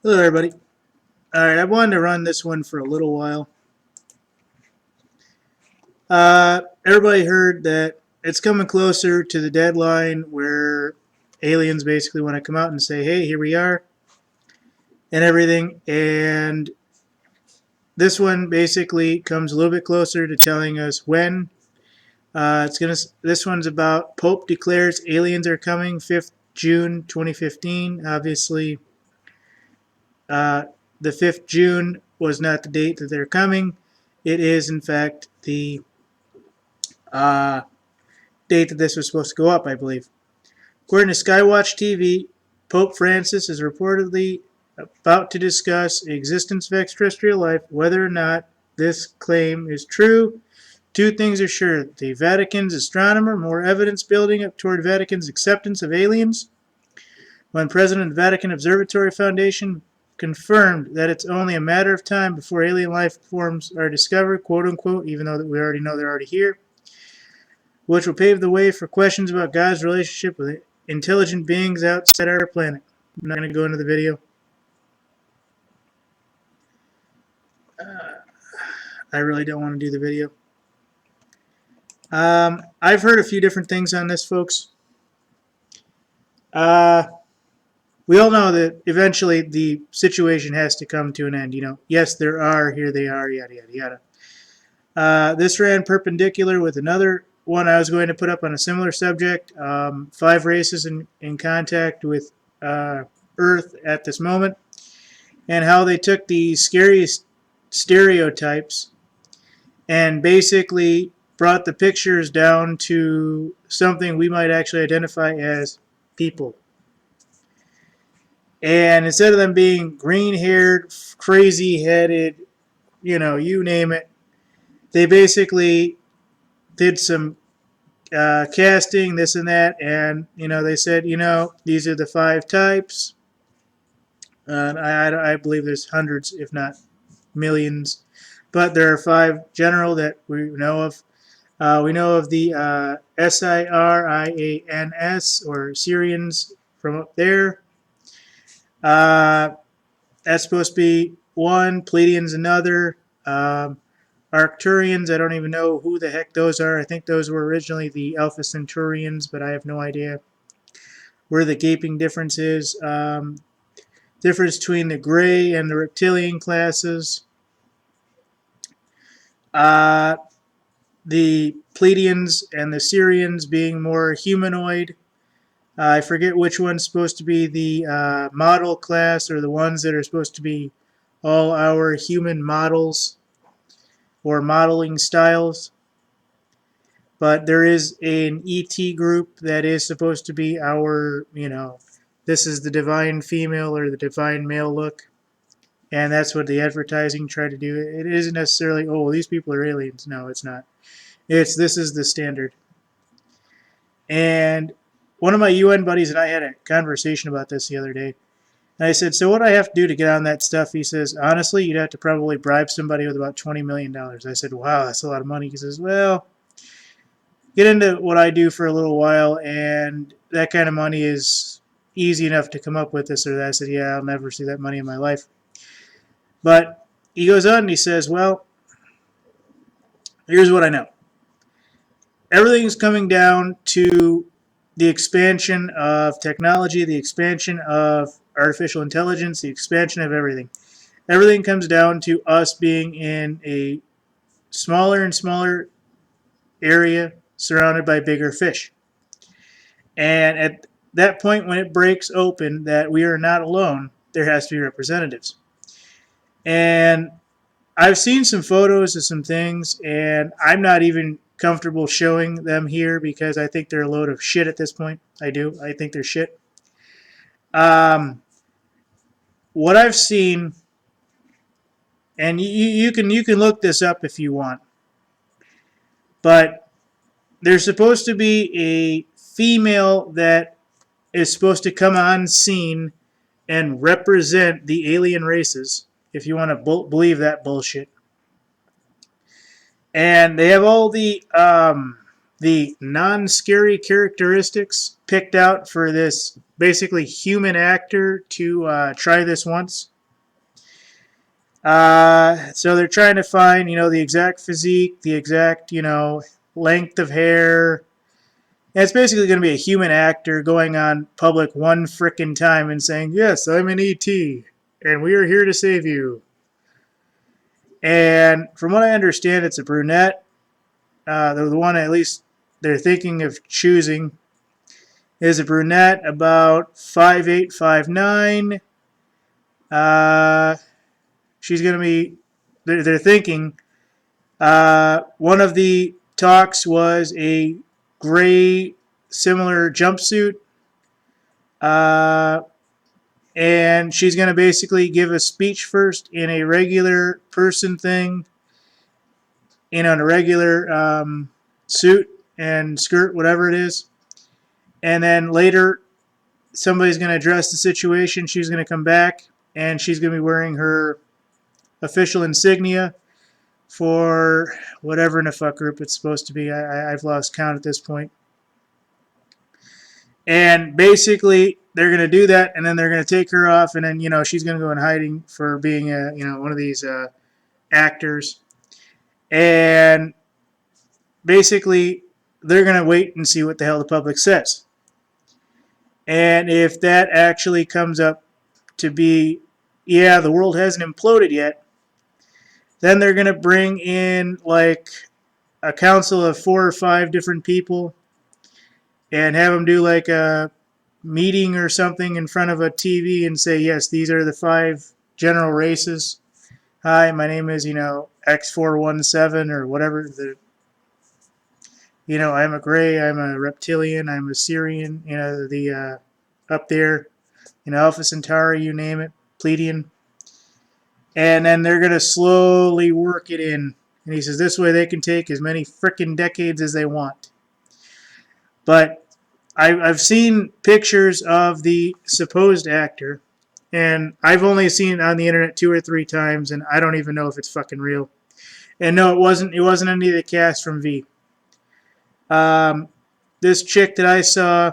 Hello everybody. Alright, I wanted to run this one for a little while. Everybody heard that it's coming closer to the deadline where aliens basically want to come out and say, hey, here we are, and everything. And this one basically comes a little bit closer to telling us when. This one's about Pope declares aliens are coming, 5th June 2015. Obviously, the 5th June was not the date that they're coming. It is, in fact, the date that this was supposed to go up, I believe. According to Skywatch TV, Pope Francis is reportedly about to discuss the existence of extraterrestrial life. Whether or not this claim is true, two things are sure. The Vatican's astronomer, more evidence building up toward Vatican's acceptance of aliens. When President of the Vatican Observatory Foundation confirmed that it's only a matter of time before alien life forms are discovered, quote unquote, even though we already know they're already here, which will pave the way for questions about God's relationship with intelligent beings outside our planet. I'm not going to go into the video. I really don't want to do the video. I've heard a few different things on this, folks. We all know that eventually the situation has to come to an end. You know, yes, there are, here they are, yada, yada, yada. This ran perpendicular with another one I was going to put up on a similar subject. 5 races in contact with Earth at this moment, and how they took the scariest stereotypes and basically brought the pictures down to something we might actually identify as people. And instead of them being green-haired, crazy-headed, you know, you name it, they basically did some casting, this and that, and, you know, they said, you know, these are the 5 types. I believe there's hundreds, if not millions, but there are 5 general that we know of. We know of the Sirians, or Syrians, from up there. That's supposed to be one. Pledian's another. Arcturians, I don't even know who the heck those are. I think those were originally the Alpha Centaurians, but I have no idea where the gaping difference is. Difference between the gray and the reptilian classes. The Pledians and the Sirians being more humanoid. I forget which one's supposed to be the model class, or the ones that are supposed to be all our human models or modeling styles. But there is an ET group that is supposed to be our, you know, this is the divine female or the divine male look. And that's what the advertising tried to do. It isn't necessarily, oh, these people are aliens. No, it's not. This is the standard. And one of my UN buddies and I had a conversation about this the other day. And I said, so what do I have to do to get on that stuff? He says, honestly, you'd have to probably bribe somebody with about $20 million. I said, wow, that's a lot of money. He says, well, get into what I do for a little while, and that kind of money is easy enough to come up with this or that. I said, yeah, I'll never see that money in my life. But he goes on and he says, well, here's what I know. Everything's coming down to the expansion of technology, the expansion of artificial intelligence, the expansion of everything. Everything comes down to us being in a smaller and smaller area surrounded by bigger fish. And at that point, when it breaks open that we are not alone, there has to be representatives. And I've seen some photos of some things, and I'm not even comfortable showing them here because I think they're a load of shit at this point. I do. I think they're shit. What I've seen, and you can look this up if you want, but there's supposed to be a female that is supposed to come on scene and represent the alien races, if you want to believe that bullshit. And they have all the non-scary characteristics picked out for this basically human actor to try this once. So they're trying to find, the exact physique, the exact, length of hair. And it's basically going to be a human actor going on public one frickin' time and saying, "Yes, I'm an ET, and we are here to save you." And from what I understand, it's a brunette. The one at least they're thinking of choosing is a brunette, about 5'8", 5'9". She's going to be, they're thinking, one of the talks was a gray similar jumpsuit. And she's going to basically give a speech first in a regular person thing, in a regular suit and skirt, whatever it is. And then later, somebody's going to address the situation. She's going to come back, and she's going to be wearing her official insignia for whatever in the fuck group it's supposed to be. I've lost count at this point. And basically, they're going to do that, and then they're going to take her off, and then, she's going to go in hiding for being, one of these actors. And basically, they're going to wait and see what the hell the public says. And if that actually comes up to be, yeah, the world hasn't imploded yet, then they're going to bring in, like, a council of 4 or 5 different people and have them do, like, a meeting or something in front of a TV and say, yes, these are the 5 general races. Hi, my name is, X417 or whatever. I'm a gray, I'm a reptilian, I'm a Sirian, up there, Alpha Centauri, you name it, Pledian. And then they're going to slowly work it in. And he says this way they can take as many frickin' decades as they want. But I've seen pictures of the supposed actor, and I've only seen it on the internet 2 or 3 times, and I don't even know if it's fucking real. And no, it wasn't any of the cast from V. This chick that I saw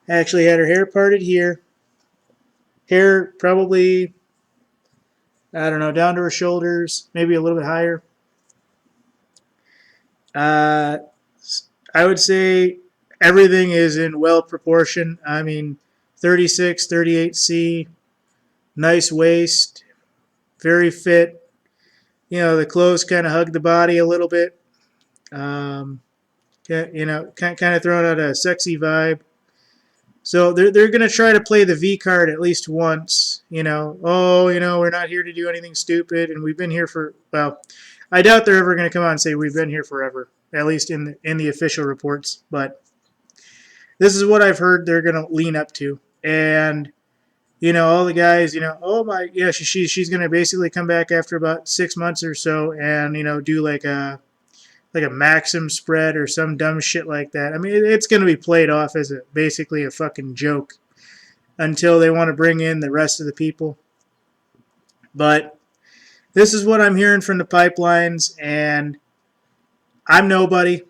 actually had her hair parted here. Hair probably, I don't know, down to her shoulders, maybe a little bit higher. I would say everything is in well proportion. I mean, 36, 38C, nice waist, very fit. The clothes kind of hug the body a little bit. Kind of throwing out a sexy vibe. So they're going to try to play the V card at least once. We're not here to do anything stupid, and we've been here for, well, I doubt they're ever going to come out and say we've been here forever, at least in the official reports. But this is what I've heard they're going to lean up to. And, all the guys, oh my, yeah, she's going to basically come back after about 6 months or so and, do like a Maxim spread or some dumb shit like that. I mean, it's going to be played off as basically a fucking joke until they want to bring in the rest of the people. But this is what I'm hearing from the pipelines, and I'm nobody.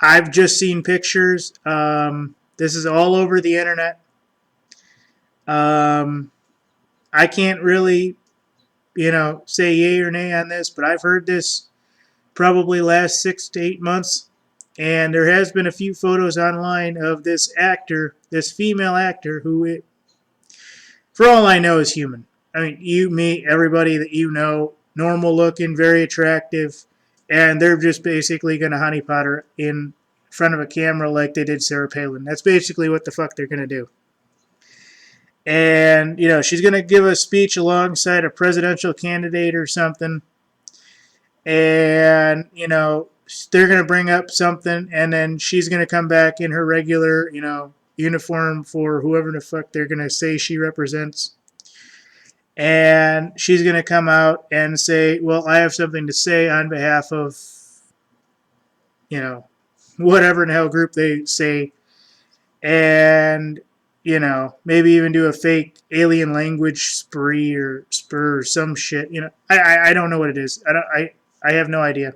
I've just seen pictures. This is all over the internet. I can't really, say yay or nay on this, but I've heard this probably last 6 to 8 months, and there has been a few photos online of this actor, this female actor, who, for all I know, is human. I mean, you, me, everybody that normal looking, very attractive, and they're just basically going to honeypot her in front of a camera like they did Sarah Palin. That's basically what the fuck they're going to do. And, she's going to give a speech alongside a presidential candidate or something. And, they're going to bring up something, and then she's going to come back in her regular, uniform for whoever the fuck they're going to say she represents. And she's going to come out and say, well, I have something to say on behalf of, whatever in the hell group they say. And, maybe even do a fake alien language spree or spur or some shit. I don't know what it is. I have no idea.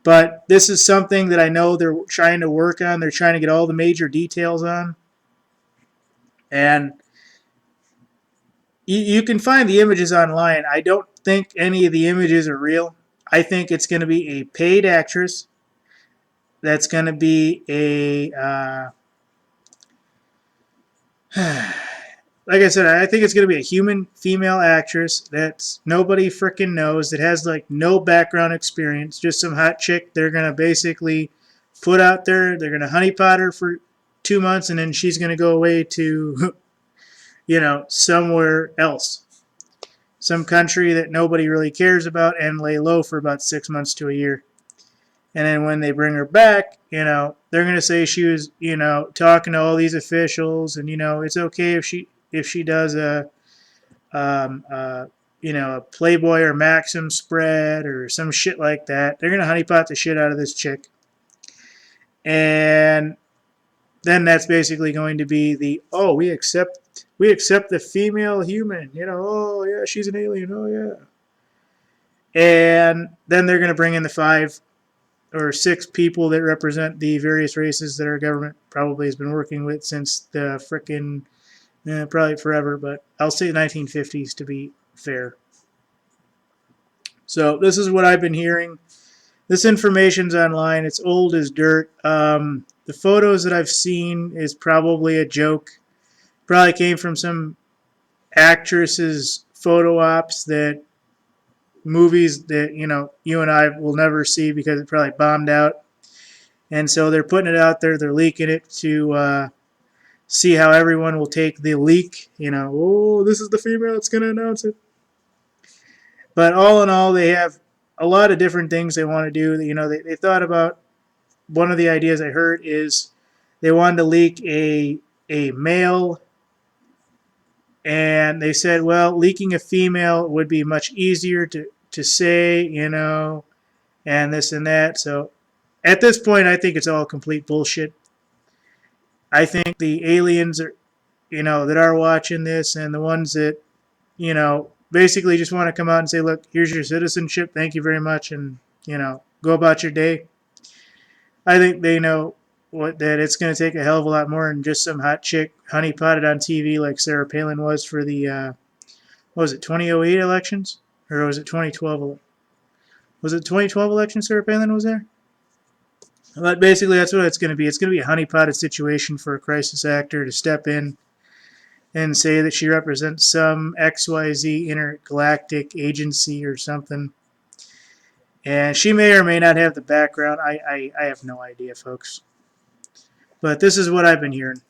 But this is something that I know they're trying to work on. They're trying to get all the major details on. And, You can find the images online. I don't think any of the images are real. I think it's going to be a paid actress that's going to be a like I said, I think it's going to be a human female actress that's nobody freaking knows, that has like no background experience, just some hot chick they're going to basically put out there. They're going to honeypot her for 2 months, and then she's going to go away to, somewhere else, some country that nobody really cares about, and lay low for about 6 months to a year. And then when they bring her back, they're going to say she was, talking to all these officials, and it's okay if she does a Playboy or Maxim spread or some shit like that. They're going to honeypot the shit out of this chick. And then that's basically going to be we accept the female human, oh yeah, she's an alien, oh yeah. And then they're going to bring in the 5 or 6 people that represent the various races that our government probably has been working with since the frickin' probably forever, but I'll say 1950s to be fair. So this is what I've been hearing. This information's online. It's old as dirt. The photos that I've seen is probably a joke. Probably came from some actress's photo ops, that movies that you and I will never see because it probably bombed out. And so they're putting it out there. They're leaking it to see how everyone will take the leak. Oh, this is the female that's going to announce it. But all in all, they have a lot of different things they want to do. They thought about, one of the ideas I heard is they wanted to leak a male, and they said, well, leaking a female would be much easier to say, and this and that. So at this point, I think it's all complete bullshit. I think the aliens are, that are watching this, and the ones that, basically just want to come out and say, look, here's your citizenship, thank you very much, and, go about your day. I think they know that it's going to take a hell of a lot more than just some hot chick honeypotted on TV like Sarah Palin was for the, what was it, 2008 elections? Or was it 2012? Was it 2012 election Sarah Palin was there? But basically, that's what it's going to be. It's going to be a honeypotted situation for a crisis actor to step in and say that she represents some XYZ intergalactic agency or something. And she may or may not have the background. I have no idea, folks. But this is what I've been hearing.